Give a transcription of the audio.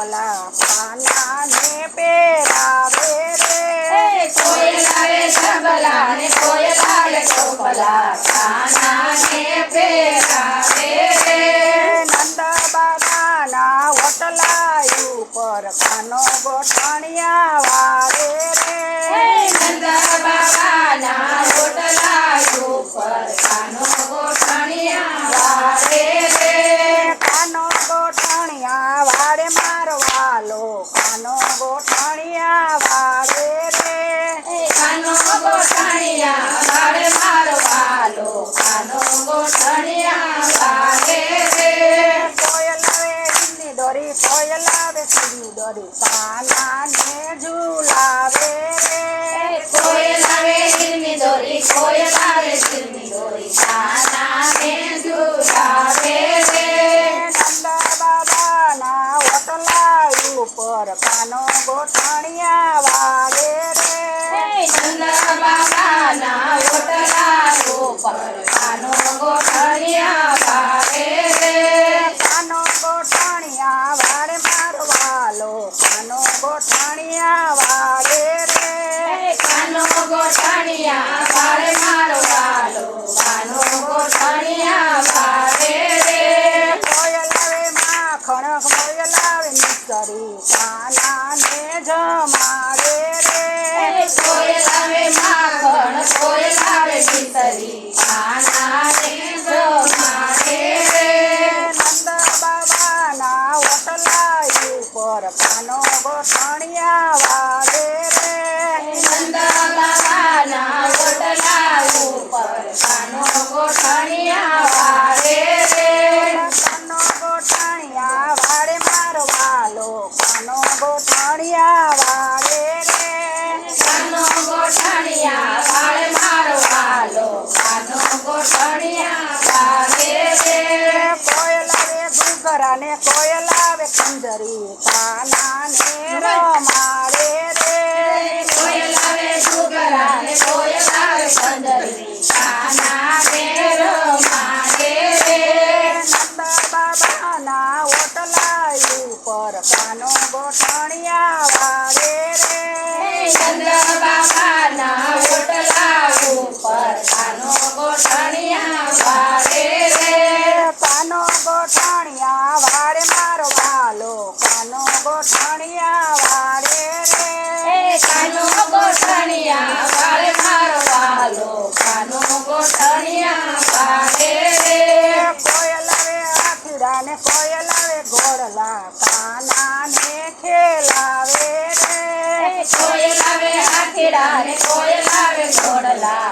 ચોપલા કાનાને પહેરાવે રે કોયલ આવે ધબલા ને કોયલ આવે ચોપલા કાનાને પહેરાવે રે નંદ બાબાના ઓટલા ઉપર કાનો ગોઠણિયા વારે રે નંદ બાબાના ઓટલા ઉપર કાનો ગોઠણિયા વારે રે કાનો ગોઠણિયા વારે મારવાલો કાનો ગોઠણિયા વારે રે કાનો ગોઠણિયા વારે મારવાલો કાનો ગોઠણિયા વારે રે કોયલ આવે ઈની દોરી કોયલ આવે સીની દોરી કાનાને ઝુલાવે રે કોયલ આવે હીરની દોરી કોયલ આવે હીરની દોરી કાનાને ઝુલાવે રે નંદ બાબાના ઓટલા ઉપર કાનો ગોઠણિયા વાગે રે નંદ બાબાના ઓટલા ઉપર કાનો ગોઠણિયા વાગે રે કાનો ગોઠણિયા વારે મારવાલો કાનો ગોઠણિયા વાગે રે કાનો ગોઠણિયા વારે મારવાલો કાનો ગોઠણિયા વાગે રે કોયલ આવે માખણ કોયલ આવે મિસરી કાનાને જમાડે રે કોયલ આવે માખણ કોયલ આવે ભીતરી કાનાને જમાડે રે નંદ બાબાના ઓટલા ઉપર કાનો ગોઠણિયા વાગે રે નંદ બાબાના ઓટલા ઉપર કાનો ગોઠણિયા વારે રે કાનો ગોઠણિયા વાળે મારવાલો કાનો ગોઠણિયા વાગે રે કાનો ગોઠણિયા વાળે મારવાલો કાનો ગોઠણિયા વારે રે કોયલ આવે ઘૂઘરાને કોયલ આવે કંજરી કાનાને રમાડે રે કોયલ આવે ઘૂઘરા ને કોયલ આવે કંદરી કાનાને રમાડે રે નંદ બાબાના ઓટલા ઉપર કાનો ગોઠણિયા વાગે રે નંદ બાબાના ઓટલા ઉપર કાનો ગોઠણિયા વારે રે કાનો ગોઠણિયા વારે મારવાલો કાનો ગોઠણિયા વારે રે કાનો ગોઠણિયા વારે મારવાલો કાનો ગોઠણિયા વારે રે કોયલ આવે આખીડાને કોયલ આવે ઘોડલા કાનાને ખેલાવે રે કોયલ આવે આખીડા ને કોયલ આવે ઘોડલા